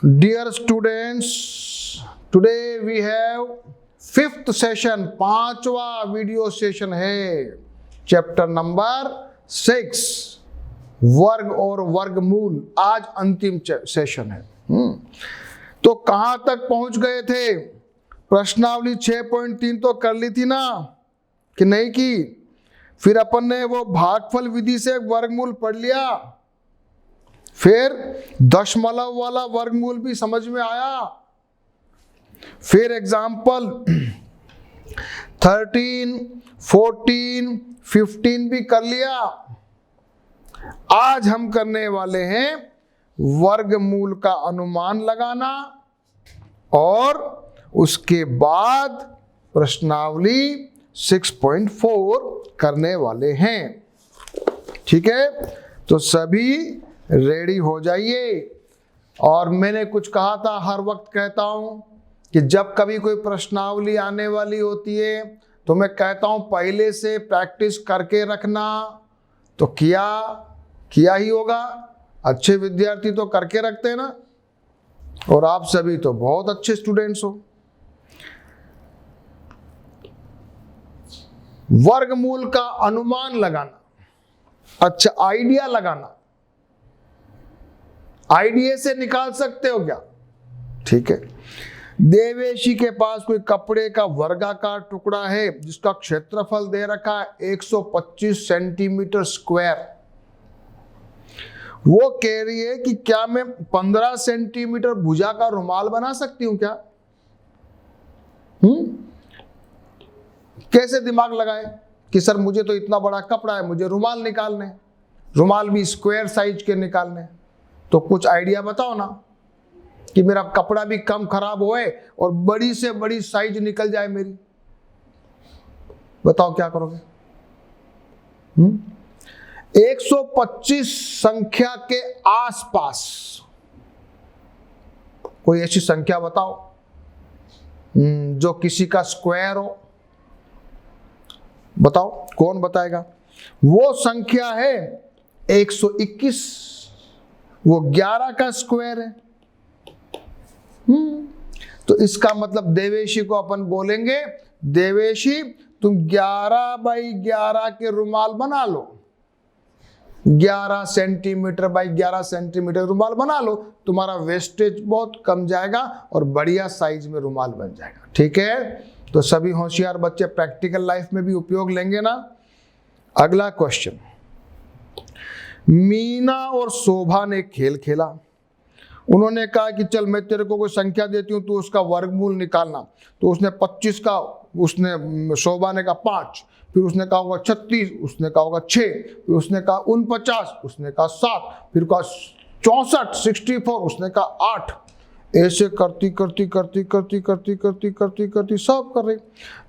Dear students, today we have fifth session, 5वां video session है, chapter number 6 वर्ग और वर्गमूल। आज अंतिम सेशन है। तो कहां तक पहुंच गए थे? प्रश्नावली 6.3 तो कर ली थी ना, कि नहीं की? फिर अपन ने वो भागफल विधि से वर्गमूल पढ़ लिया, फिर दशमलव वाला वर्गमूल भी समझ में आया, फिर एग्जाम्पल 13, 14, 15 भी कर लिया। आज हम करने वाले हैं वर्गमूल का अनुमान लगाना और उसके बाद प्रश्नावली 6.4 करने वाले हैं। ठीक है, तो सभी रेडी हो जाइए। और मैंने कुछ कहा था, हर वक्त कहता हूं कि जब कभी कोई प्रश्नावली आने वाली होती है तो मैं कहता हूं पहले से प्रैक्टिस करके रखना। तो किया ही होगा, अच्छे विद्यार्थी तो करके रखते हैं ना, और आप सभी तो बहुत अच्छे स्टूडेंट्स हो। वर्गमूल का अनुमान लगाना, अच्छा आइडिया लगाना, आइडिया से निकाल सकते हो क्या? ठीक है, देवेशी के पास कोई कपड़े का वर्गाकार टुकड़ा है जिसका क्षेत्रफल दे रखा है 125 सेंटीमीटर स्क्वायर। वो कह रही है कि क्या मैं 15 सेंटीमीटर भुजा का रुमाल बना सकती हूं क्या? कैसे दिमाग लगाए कि सर मुझे तो इतना बड़ा कपड़ा है, मुझे रुमाल निकालने, रुमाल भी स्क्वायर साइज के निकालने। तो कुछ आइडिया बताओ ना, कि मेरा कपड़ा भी कम खराब होए और बड़ी से बड़ी साइज निकल जाए मेरी। बताओ क्या करोगे? 125 संख्या के आसपास कोई ऐसी संख्या बताओ जो किसी का स्क्वायर हो। बताओ, कौन बताएगा? वो संख्या है 121, वो 11 का स्क्वायर है। तो इसका मतलब देवेशी को अपन बोलेंगे, देवेशी तुम 11 बाई 11 के रुमाल बना लो, 11 सेंटीमीटर बाई 11 सेंटीमीटर रुमाल बना लो, तुम्हारा वेस्टेज बहुत कम जाएगा और बढ़िया साइज में रुमाल बन जाएगा। ठीक है, तो सभी होशियार बच्चे प्रैक्टिकल लाइफ में भी उपयोग लेंगे ना। अगला क्वेश्चन, मीना और शोभा ने खेल खेला। उन्होंने कहा कि चल मैं तेरे को कोई संख्या देती हूं, तू उसका वर्गमूल निकालना। तो उसने 25 का, उसने शोभा ने कहा 5, फिर उसने कहा होगा 36, उसने कहा होगा 6, फिर उसने कहा 49, उसने कहा 7, फिर कहा 64, 64, उसने कहा 8। ऐसे करती करती करती करती करती करती करती करती सब कर रही,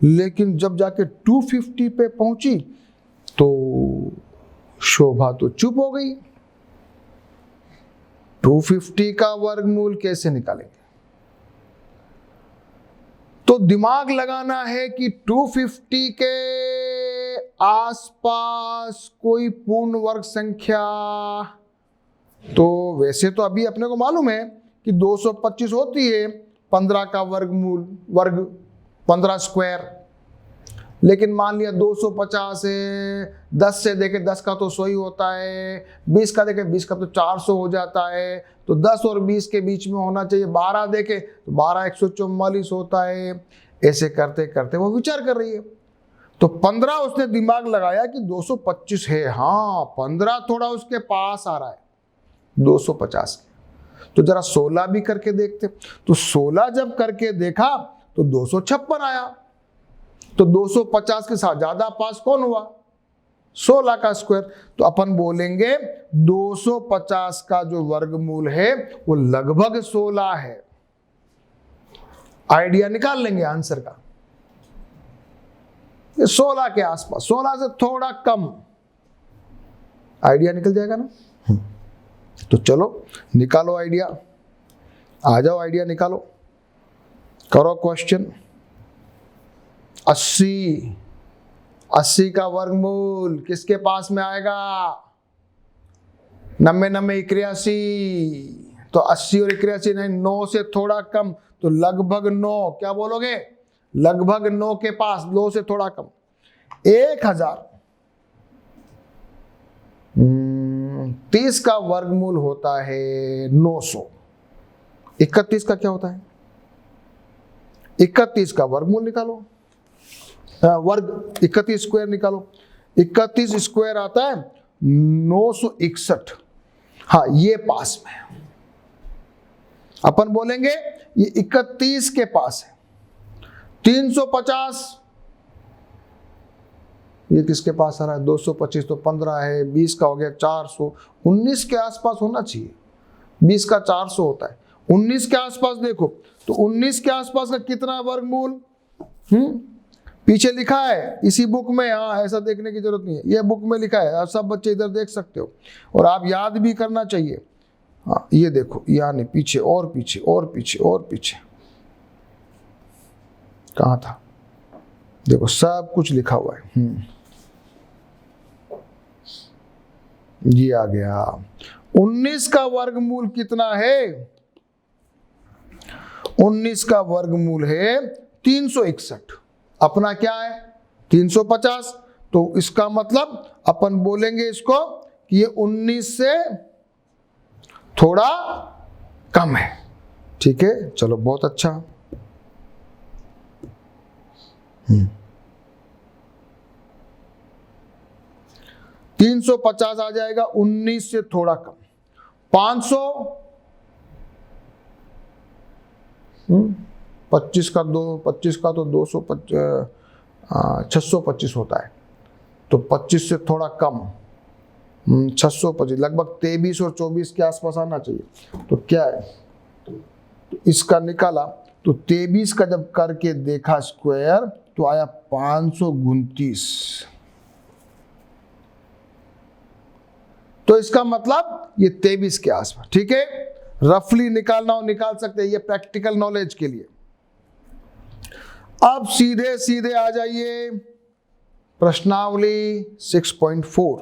लेकिन जब जाके 250 पे पहुंची तो शोभा तो चुप हो गई। 250 का वर्गमूल कैसे निकालेंगे? तो दिमाग लगाना है कि 250 के आसपास कोई पूर्ण वर्ग संख्या। तो वैसे तो अभी अपने को मालूम है कि 225 होती है 15 का वर्गमूल, वर्ग 15 स्क्वायर। लेकिन मान लिया 250 है, 10 से देखे 10 का तो 100 ही होता है, 20 का देखे 20 का तो 400 हो जाता है। तो 10 और 20 के बीच में होना चाहिए। 12 देखे तो 12 144 होता है। ऐसे करते करते वो विचार कर रही है। तो 15 उसने दिमाग लगाया कि 225 है, हाँ 15 थोड़ा उसके पास आ रहा है 250। तो जरा 16 भी करके देखते। तो 16 जब करके देखा तो 256 आया। तो 250 के साथ ज्यादा पास कौन हुआ? 16 का स्क्वायर। तो अपन बोलेंगे 250 का जो वर्गमूल है वो लगभग 16 है। आइडिया निकाल लेंगे आंसर का, 16 के आसपास, 16 से थोड़ा कम, आइडिया निकल जाएगा ना। तो चलो निकालो आइडिया, आ जाओ आइडिया निकालो, करो क्वेश्चन। 80 का वर्गमूल किसके पास में आएगा? 90 81। तो 80 और 81 नहीं, 9 से थोड़ा कम, तो लगभग 9, क्या बोलोगे, लगभग 9 के पास, 9 से थोड़ा कम। 1030 का वर्गमूल होता है 900। 31 का क्या होता है, 31 का वर्गमूल निकालो, वर्ग 31 स्क्वायर निकालो। 31 स्क्वायर आता है 961। हाँ, ये पास में है, अपन बोलेंगे ये 31 के पास है। 350 ये किसके पास आ रहा है, 225 तो 15 है, 20 का हो गया 400, 19 के आसपास होना चाहिए। 20 का 400 होता है, 19 के आसपास देखो, तो 19 के आसपास का कितना वर्गमूल, पीछे लिखा है इसी बुक में। हाँ, ऐसा देखने की जरूरत नहीं है, ये बुक में लिखा है, आप सब बच्चे इधर देख सकते हो, और आप याद भी करना चाहिए। हाँ, ये देखो, यानी पीछे और पीछे और पीछे और पीछे, कहाँ था, देखो सब कुछ लिखा हुआ है। ये आ गया। 19 का वर्गमूल कितना है, 19 का वर्गमूल है 361। अपना क्या है 350, तो इसका मतलब अपन बोलेंगे इसको कि ये 19 से थोड़ा कम है। ठीक है, चलो बहुत अच्छा। 350 आ जाएगा 19 से थोड़ा कम। 500, 25 का 25 का तो 625 होता है, तो 25 से थोड़ा कम 625, लगभग 23 और 24 के आसपास आना चाहिए। तो क्या है, तो इसका निकाला, तो 23 का जब करके देखा स्क्वायर तो आया 529। तो इसका मतलब ये 23 के आसपास। ठीक है, रफली निकालना हो निकाल सकते हैं, ये प्रैक्टिकल नॉलेज के लिए। अब सीधे सीधे आ जाइए प्रश्नावली 6.4।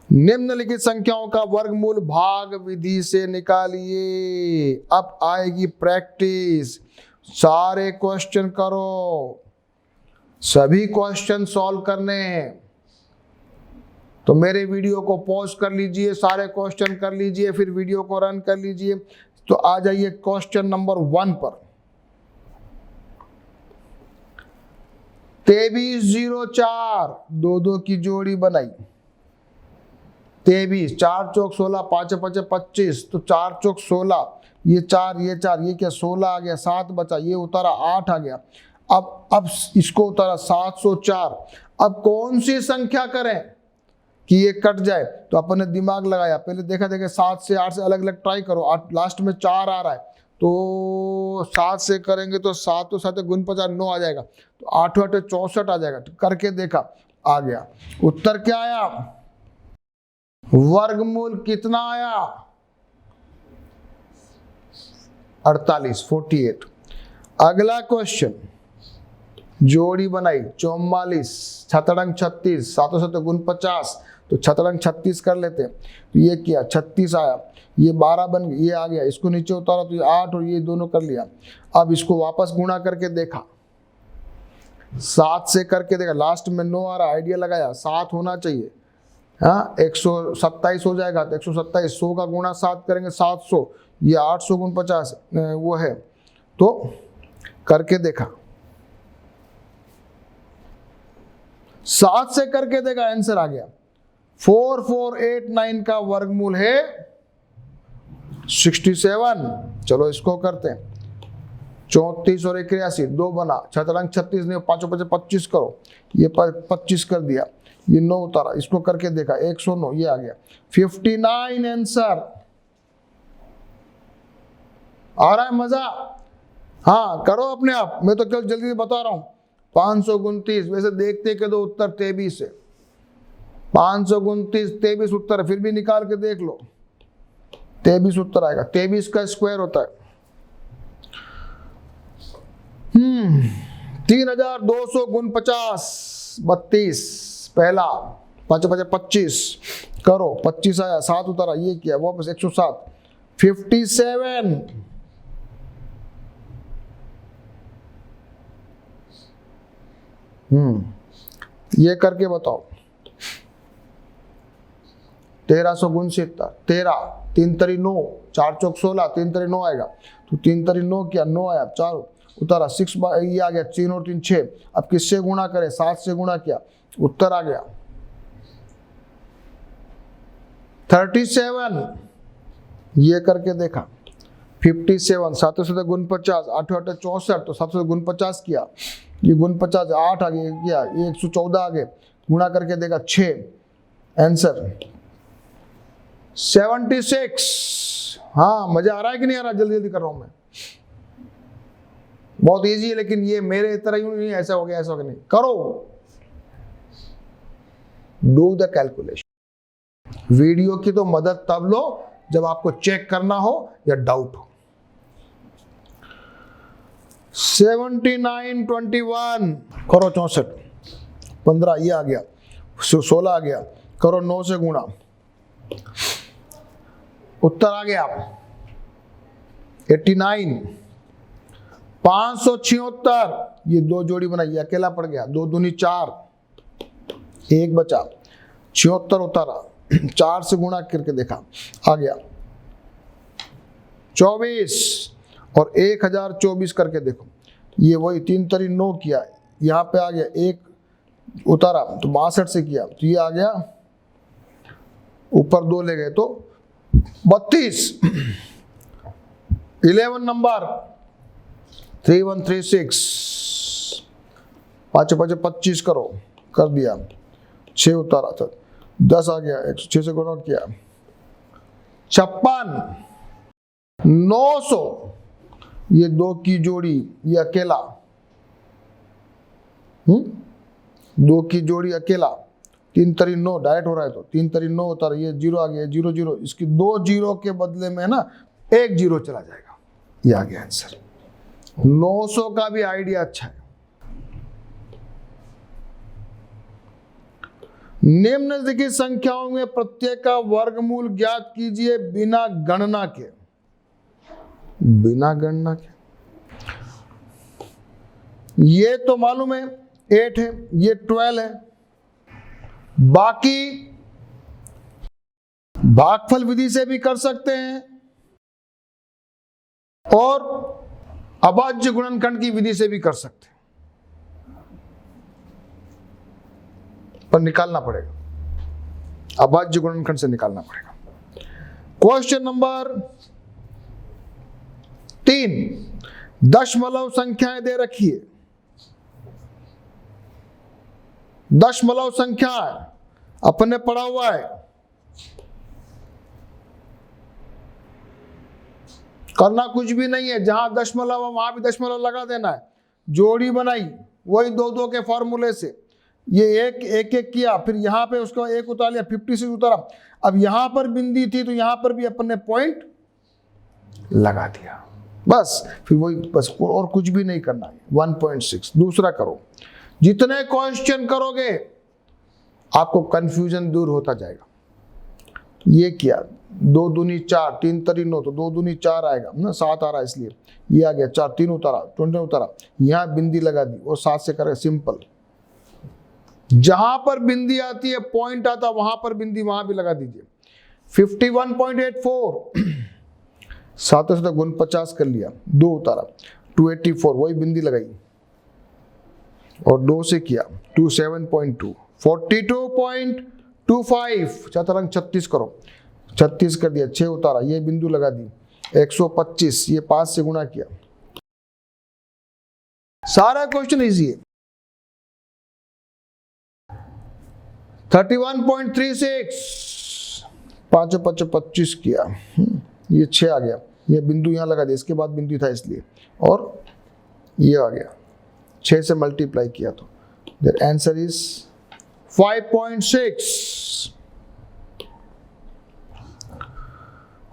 निम्नलिखित संख्याओं का वर्गमूल भाग विधि से निकालिए। अब आएगी प्रैक्टिस, सारे क्वेश्चन करो, सभी क्वेश्चन सॉल्व करने हैं। तो मेरे वीडियो को पॉज कर लीजिए, सारे क्वेश्चन कर लीजिए, फिर वीडियो को रन कर लीजिए। तो आ जाइए क्वेश्चन नंबर 1 पर। 2304, 2 की जोड़ी बनाई। 23, 4 चौक 16, 5 5 25, तो 4 चौक 16, ये 4 ये 4, ये क्या 16 आ गया, 7 बचा, ये उतारा 8 आ गया। अब इसको उतारा 704। अब कौन सी संख्या करें कि ये कट जाए, तो अपन ने दिमाग लगाया, पहले देखा 7 से 8 से अलग अलग ट्राई करो। 8 लास्ट में 4 आ रहा है, तो 7 से करेंगे तो 7 तो 7 गुण 50 9 आ जाएगा, तो 8 8 64 आ जाएगा। तो करके देखा, आ गया। उत्तर क्या आया, वर्गमूल कितना आया 48, 48। अगला क्वेश्चन, जोड़ी बनाई 44, छतरंग 36, 7 7 गुण 50, तो छतरंग 36 कर लेते हैं। तो ये किया 36 आया, ये 12 बन गया, ये आ गया, इसको नीचे उतारा तो ये 8 और ये दोनों कर लिया। अब इसको वापस गुणा करके देखा, 7 से करके देखा, लास्ट में 9 आ रहा, आइडिया लगाया 7 होना चाहिए। हाँ, 127 हो जाएगा, तो 127 100 का गुणा 7 करेंगे 700, ये 800 गुण 50 वो है। तो करके देखा, 7 से करके देखा, आंसर आ गया 4489 का वर्गमूल है 67। चलो इसको करते हैं, 34 और 81, 2 बना, छतरंग 36 नहीं, 5 5 25 करो, ये 25 कर दिया, ये 9 उतारा, इसको करके देखा 109, ये आ गया 59 आंसर। आ रहा है मजा? हाँ, करो अपने आप, मैं तो कल जल्दी बता रहा हूं। 529, वैसे देखते के दो उत्तर 23 है, 529 23 उत्तर है, फिर भी निकाल के देख लो, 23 उत्तर आएगा। 23 का स्क्वायर होता है 3200 गुण 50, 32 पहला। 5 5 25 करो, 25 आया, 7 उतारा, ये किया, वापस 107, 57। ये करके बताओ। 1369, 13, 3 तरी 9, 4 चौक 16, 3 तरी 9 आएगा, तो 3 तरी 9 किया, 9 आया, 4 उतारा, 6 ये आ गया, 3 और 3 6। अब किससे गुणा करें? 7 से गुणा किया, उत्तर आ गया 37। ये करके देखा, 57, 7 से गुण 50, 8 8 64, तो 7 से गुण 50 किया, ये गुण 50, 8 आ गया, किया, ये 114 आ गए, गुणा करके देखा 6, आंसर 76। हाँ, मजा आ रहा है कि नहीं आ रहा? जल्दी जल्दी कर रहा हूं मैं, बहुत इजी है, लेकिन ये मेरे तरह यूं नहीं, ऐसा हो गया ऐसा हो गया, नहीं करो, डू द कैलकुलेशन। वीडियो की तो मदद तब लो जब आपको चेक करना हो या डाउट हो। 79 21 करो, 64, 15 ये आ गया, 16 आ गया, करो 9 से गुणा, उत्तर आ गया 89। 576, ये 2 जोड़ी बनाई, ये अकेला पड़ गया, 2 दूनी 4, 1 बचा, 76 उतारा, 4 से गुणा करके देखा, आ गया 24, और 1024 करके देखो, ये वही 3 तरी 9 किया, यहाँ पे आ गया 1 उतारा, तो 62 से किया, तो ये आ गया, ऊपर 2 ले गए तो 32। 11 नंबर 3136, 5 5 25 करो, कर दिया, 6 उतारा था, 10 आ गया, 106 से गुणा किया, 56। 900, ये 2 की जोड़ी, ये अकेला, 2 की जोड़ी अकेला, 3 तरी 9 डायरेक्ट हो रहा है, तो 3 तरी 9 उतारा, ये 0 आ गया, 0 0, इसकी 2 0 के बदले में ना 1 0 चला जाएगा, ये आ गया आंसर। 900 का भी आइडिया अच्छा है। निम्नलिखित संख्याओं में प्रत्येक का वर्गमूल ज्ञात कीजिए बिना गणना के। बिना गणना के, ये तो मालूम है 8 है, ये 12 है, बाकी भागफल विधि से भी कर सकते हैं और अभाज्य गुणनखंड की विधि से भी कर सकते हैं, पर निकालना पड़ेगा, अभाज्य गुणनखंड से निकालना पड़ेगा। क्वेश्चन नंबर 3, दशमलव संख्याएं दे रखी है, दशमलव संख्या अपने पढ़ा हुआ है, करना कुछ भी नहीं है, जहां दशमलव है वहां भी दशमलव लगा देना है। जोड़ी बनाई वही 2 2 के फॉर्मूले से, ये एक एक किया, फिर यहां पे उसको 1 उतार लिया, 56 उतारा, अब यहां पर बिंदी थी तो यहां पर भी अपन ने पॉइंट लगा दिया, बस, फिर वही, बस, और कुछ भी नहीं करना है। 1.6 दूसरा करो, जितने क्वेश्चन करोगे आपको कंफ्यूजन दूर होता जाएगा। ये किया, 2 दूनी 4, 3 तरी 9, तो 2 दूनी 4 आएगा ना, 7 आ रहा है इसलिए, ये आ गया 4, 3 उतारा, 20 उतारा, यहां बिंदी लगा दी और 7 से करेगा, सिंपल। जहां पर बिंदी आती है, पॉइंट आता, वहां पर बिंदी वहां भी लगा दीजिए। 51.84, 7 से तो गुण 50 कर लिया, 2 उतारा, 284, वही बिंदी लगाई और 2 से किया, 27.2, 42.25, चतुरंग 36 करो, 36 कर दिया, 6 उतारा, ये बिंदु लगा दी, 125, ये 5 से गुणा किया। सारा क्वेश्चन इजी है। 31.36, 5 5 25 किया, ये 6 आ गया, ये बिंदु यहां लगा दिया, इसके बाद बिंदु था इसलिए, और ये आ गया, 6 से मल्टीप्लाई किया, तो their answer is 5.6।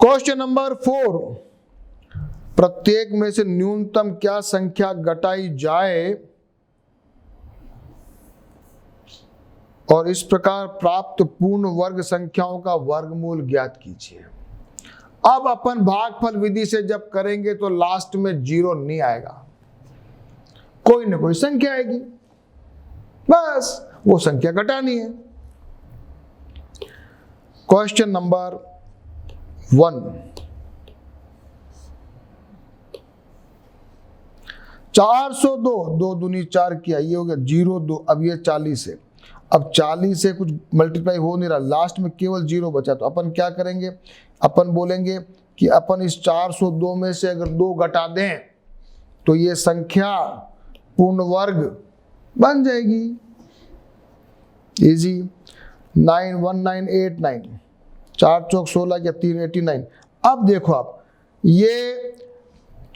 Question number 4, प्रत्येक में से न्यूनतम क्या संख्या घटाई जाए और इस प्रकार प्राप्त पूर्ण वर्ग संख्याओं का वर्गमूल ज्ञात कीजिए। अब अपन भागफल विधि से जब करेंगे तो लास्ट में 0 नहीं आएगा, कोई ना कोई संख्या आएगी, बस वो संख्या घटानी है। क्वेश्चन नंबर 1, 402, 2 दूनी 4 किया, ये हो गया 0 2। अब ये 40 है, अब 40 से कुछ मल्टीप्लाई हो नहीं रहा, लास्ट में केवल 0 बचा। तो अपन क्या करेंगे, अपन बोलेंगे कि अपन इस 402 में से अगर 2 घटा दें तो ये संख्या पूर्ण वर्ग बन जाएगी। इजी। 91989, 4 चौक 16 या 3 89। अब देखो आप ये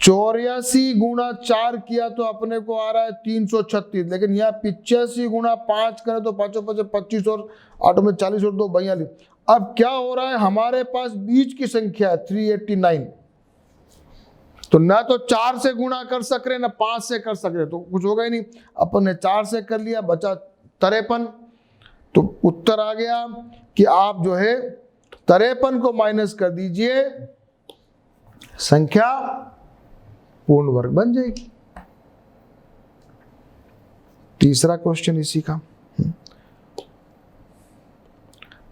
84 गुणा 4 किया तो अपने को आ रहा है 336, लेकिन यहाँ 85 गुणा 5 करें तो 5 5 25 और 8 में 40 और 2 42। अब क्या हो रहा है, हमारे पास बीच की संख्या है 389, तो ना तो 4 से गुणा कर सक रहे ना 5 से कर सक रहे, तो कुछ होगा ही नहीं। अपन ने 4 से कर लिया, बचा 53। तो उत्तर आ गया कि आप जो है 53 को माइनस कर दीजिए, संख्या पूर्ण वर्ग बन जाएगी। तीसरा क्वेश्चन इसी का,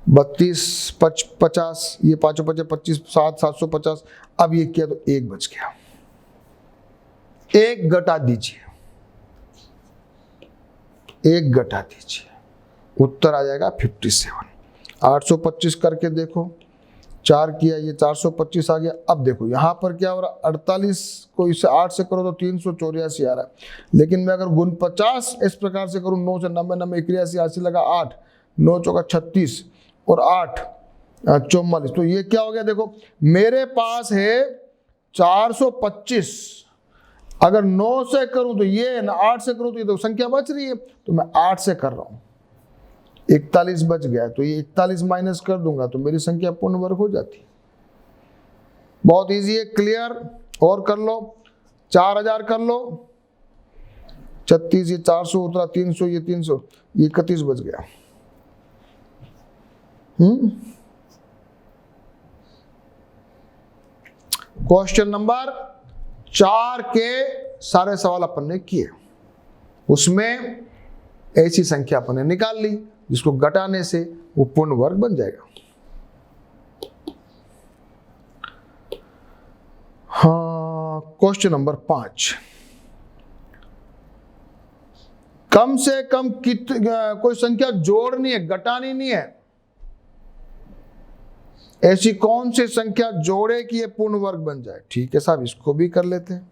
32 50, ये 5 5 25 7 750। अब ये किया तो 1 बच गया, 1 घटा दीजिए, 1 घटा दीजिए, उत्तर आ जाएगा 57। 825 करके देखो, 4 किया, ये 425 आ गया। अब देखो यहाँ पर क्या हो रहा है, 48 को इसे 8 से करो तो 384 आ रहा है, लेकिन मैं अगर गुण 50 इस प्रकार से करूँ, 9 से 90 90 81 80 लगा 8, 9 चौका 36 और 8 44, तो ये क्या हो गया, देखो मेरे पास है 425, अगर 9 से करूं तो ये ना 8 से करूं तो ये तो संख्या बच रही है, तो मैं 8 से कर रहा हूं, 41 बच गया, तो ये 41 माइनस कर दूंगा तो मेरी संख्या पूर्ण वर्ग हो जाती। बहुत इजी है, क्लियर। और कर लो, 4000 कर लो, 36 ये 400 उतरा, 300 ये 300, ये 31 बच गया। क्वेश्चन नंबर 4 के सारे सवाल अपन ने किए, उसमें ऐसी संख्या अपन ने निकाल ली जिसको घटाने से वो पूर्ण वर्ग बन जाएगा। हाँ, क्वेश्चन नंबर 5, कम से कम कोई संख्या जोड़नी है, घटानी नहीं है। ऐसी कौन सी संख्या जोड़े कि ये पूर्ण वर्ग बन जाए? ठीक है साहब, इसको भी कर लेते हैं।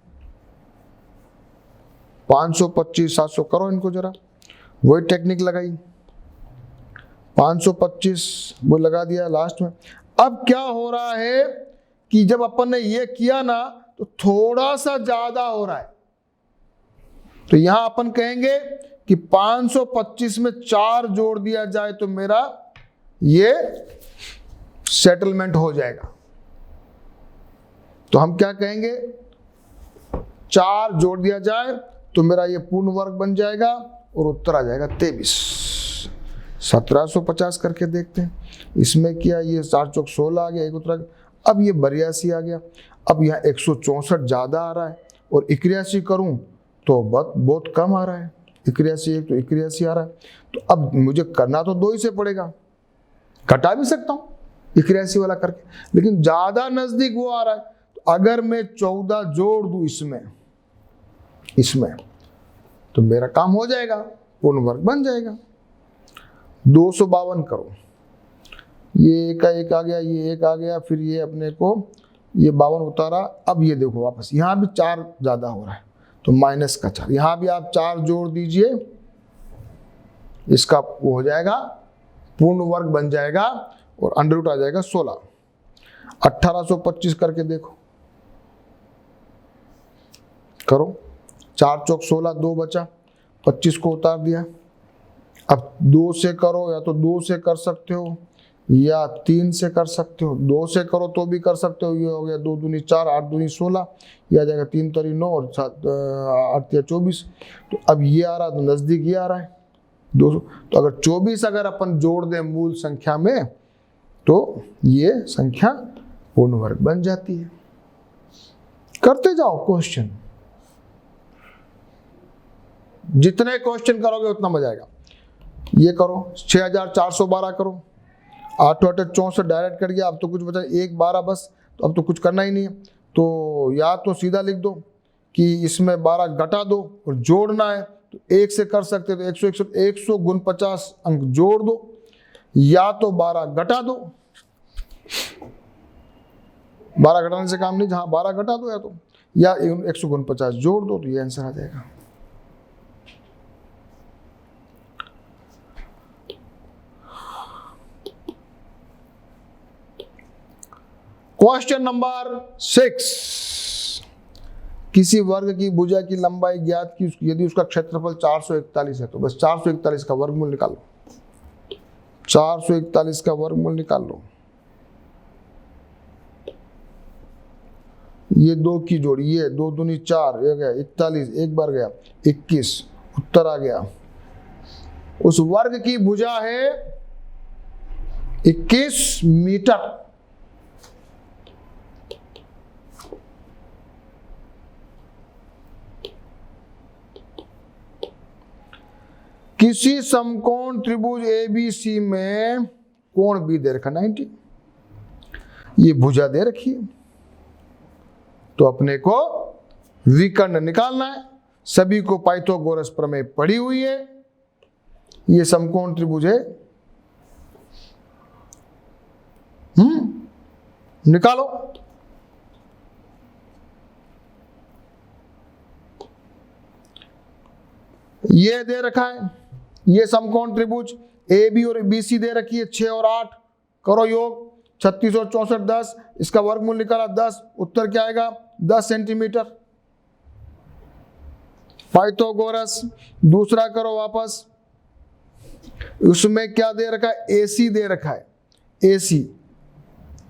525 700 करो इनको जरा, वही टेक्निक लगाई, 525 वो लगा दिया लास्ट में। अब क्या हो रहा है कि जब अपन ने ये किया ना तो थोड़ा सा ज्यादा हो रहा है, तो यहां अपन कहेंगे कि 525 में 4 जोड़ दिया जाए तो मेरा ये सेटलमेंट हो जाएगा। तो हम क्या कहेंगे, 4 जोड़ दिया जाए तो मेरा ये पूर्ण वर्ग बन जाएगा और उत्तर आ जाएगा 23। 1750 करके देखते हैं, इसमें क्या, ये 4 चौक 16 आ गया, एक उत्तर। अब ये 82 आ गया, अब यहाँ 164 ज्यादा आ रहा है, और 81 करूं तो बहुत कम आ रहा है, 81 एक तो 81 आ रहा है। तो अब मुझे करना तो 2 ही से पड़ेगा, घटा भी सकता हूं 81 वाला करके, लेकिन ज्यादा नजदीक वो आ रहा है। तो अगर मैं 14 जोड़ दूं इसमें तो मेरा काम हो जाएगा, पूर्ण वर्ग बन जाएगा। 252 करो, ये एक का एक आ गया, ये एक आ गया, फिर ये अपने को ये 52 उतारा। अब ये देखो वापस यहाँ भी 4 ज्यादा हो रहा है तो माइनस का 4, यहाँ भी आप 4 जोड़ दीजिए, इसका वो हो जाएगा पूर्ण वर्ग बन जाएगा और अंडर रूट आ जाएगा 16। 1825 करके देखो, करो, 4 चौक 16, 2 बचा, 25 को उतार दिया। अब 2 से करो, या तो 2 से कर सकते हो या 3 से कर सकते हो। 2 से करो तो भी कर सकते हो, ये हो गया 2 दूनी 4, 8 दूनी 16, ये आ जाएगा 3 तरी 9 और 8 या 24। तो अब ये आ रहा, तो नजदीक ये आ रहा है, 200। तो अगर 24 अगर अपन जोड़ दें मूल संख्या में तो ये संख्या पूर्ण वर्ग बन जाती है। करते जाओ क्वेश्चन, जितने क्वेश्चन करोगे उतना मजा आएगा। ये करो 6412 करो, 8 8 64 डायरेक्ट कट गया। अब तो कुछ बचा 1 12 बस, तो अब तो कुछ करना ही नहीं है। तो या तो सीधा लिख दो कि इसमें 12 घटा दो और जोड़ना है तो 1 से कर सकते, तो 149 अंक जोड़ दो, या तो 12 घटा दो। 12 घटाने से काम नहीं, जहां 12 घटा दो या 149 जोड़ दो, तो ये आंसर आ जाएगा। क्वेश्चन नंबर 6, किसी वर्ग की भुजा की लंबाई ज्ञात की यदि उसका क्षेत्रफल 441 है तो बस 441 का वर्गमूल निकालो। 441 का वर्गमूल निकाल लो। ये 2 की जोड़ी, ये 2 दूनी 4, ये गया 41, एक बार गया 21, उत्तर आ गया। उस वर्ग की भुजा है 21 मीटर। किसी समकोण त्रिभुज ABC में कोण B दे रखा 90, ये भुजा दे रखी है, तो अपने को विकर्ण निकालना है। सभी को पाइथागोरस प्रमेय पढ़ी हुई है। ये समकोण त्रिभुज है, निकालो। ये दे रखा है, ये समकोण त्रिभुज AB और BC दे रखी है 6 और 8, करो योग 36 और 64 10, इसका वर्गमूल निकाला 10, उत्तर क्या आएगा 10 सेंटीमीटर। पाइथागोरस दूसरा करो वापस, उसमें क्या दे रखा है AC दे रखा है। AC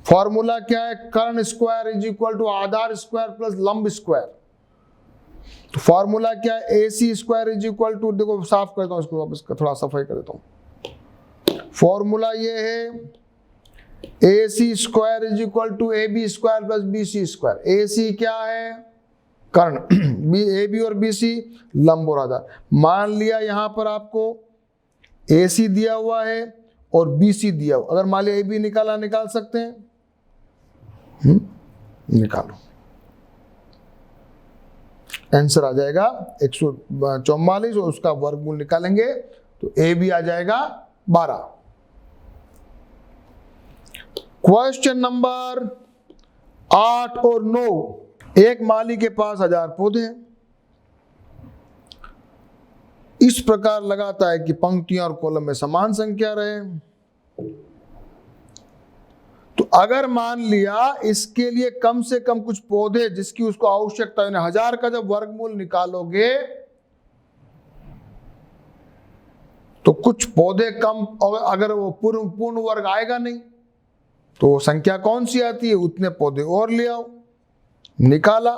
फॉर्मूला क्या है, कर्ण स्क्वायर इज इक्वल टू आधार स्क्वायर प्लस लंब स्क्वायर। तो फॉर्मूला क्या है, AC square is equal to, देखो साफ करता हूं इसको वापस, थोड़ा सफाई कर देता हूं। फॉर्मूला ये है AC square is equal to AB square plus BC square. AC क्या है कर्ण, AB और BC लंब और आधार। मान लिया यहां पर आपको AC दिया हुआ है और BC दिया हुआ, अगर मान लिया AB निकाल सकते हैं, निकालो, आंसर आ जाएगा 144 और उसका वर्गमूल निकालेंगे तो AB आ जाएगा 12। क्वेश्चन नंबर 8 और 9, एक माली के पास 1000 पौधे हैं। इस प्रकार लगाता है कि पंक्तियां और कॉलम में समान संख्या रहे। तो अगर मान लिया इसके लिए कम से कम कुछ पौधे जिसकी उसको आवश्यकता है, 1000 का जब वर्गमूल निकालोगे तो कुछ पौधे कम, और अगर वो पूर्ण वर्ग आएगा नहीं तो संख्या कौन सी आती है, उतने पौधे और ले आओ। निकाला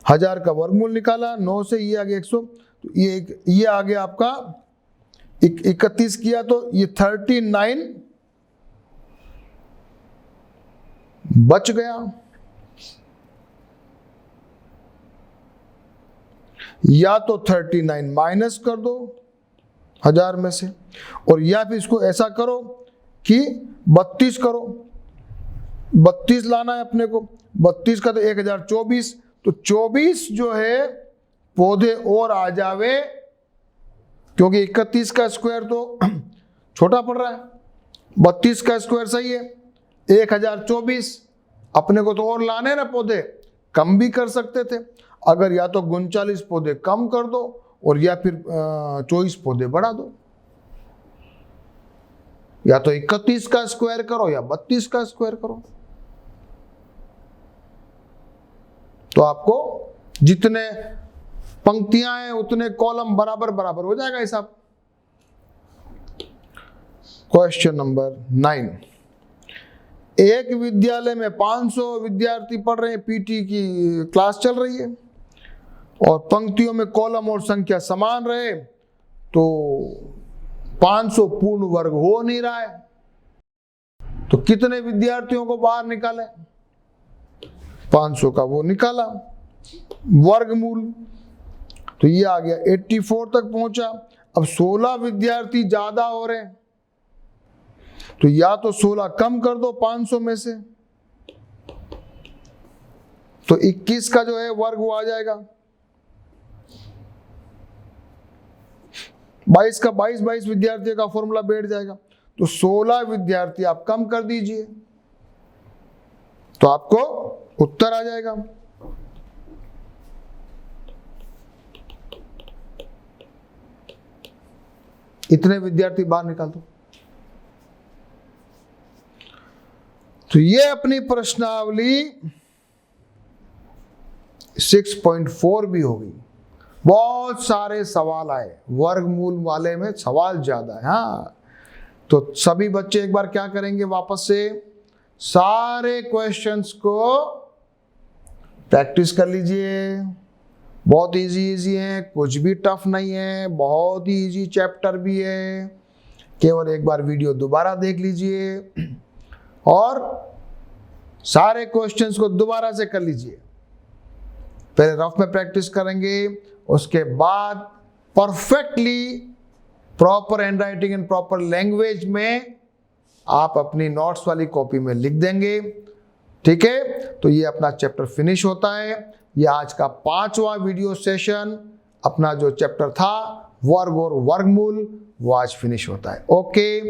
1000 का वर्गमूल निकाला, 9 से ये आ गया 100, तो ये आ गया आपका 31 किया तो ये 39 बच गया। या तो 39 माइनस कर दो 1000 में से, और या फिर इसको ऐसा करो कि 32 करो, 32 लाना है अपने को। 32 का तो 1024, तो 24 जो है पौधे और आ जावे, क्योंकि 31 का स्क्वायर तो छोटा पड़ रहा है, 32 का स्क्वायर सही है। 1024 अपने को तो और लाने ना पौधे, कम भी कर सकते थे। अगर या तो 39 पौधे कम कर दो और या फिर 24 पौधे बढ़ा दो, या तो 31 का स्क्वायर करो या 32 का स्क्वायर करो। तो आपको जितने पंक्तियां हैं उतने कॉलम बराबर बराबर हो जाएगा हिसाब। क्वेश्चन नंबर 9, एक विद्यालय में 500 विद्यार्थी पढ़ रहे हैं, पीटी की क्लास चल रही है और पंक्तियों में कॉलम और संख्या समान रहे तो 500 पूर्ण वर्ग हो नहीं रहा है, तो कितने विद्यार्थियों को बाहर निकाले? 500 का वो निकाला वर्गमूल, तो ये आ गया 84 तक पहुंचा। अब 16 विद्यार्थी ज्यादा हो रहे हैं, तो या तो 16 कम कर दो 500 में से, तो 21 का जो है वर्ग वो आ जाएगा। 22 का 22 विद्यार्थियों का फॉर्मूला बैठ जाएगा। तो 16 विद्यार्थी आप कम कर दीजिए तो आपको उत्तर आ जाएगा। इतने विद्यार्थी बाहर निकाल दो। तो ये अपनी प्रश्नावली 6.4 भी होगी। बहुत सारे सवाल आए, वर्गमूल वाले में सवाल ज्यादा है। हाँ, तो सभी बच्चे एक बार क्या करेंगे, वापस से सारे क्वेश्चंस को प्रैक्टिस कर लीजिए। बहुत इजी है, कुछ भी टफ नहीं है, बहुत ही इजी चैप्टर भी है। केवल एक बार वीडियो दोबारा देख लीजिए और सारे क्वेश्चंस को दोबारा से कर लीजिए। पहले रफ में प्रैक्टिस करेंगे, उसके बाद perfectly proper hand writing and proper language में आप अपनी नोट्स वाली कॉपी में लिख देंगे। ठीक है, तो ये अपना चैप्टर फिनिश होता है। ये आज का 5वां वीडियो सेशन, अपना जो चैप्टर था वर्ग और वर्गमूल, वो आज फिनिश होता है। ओके।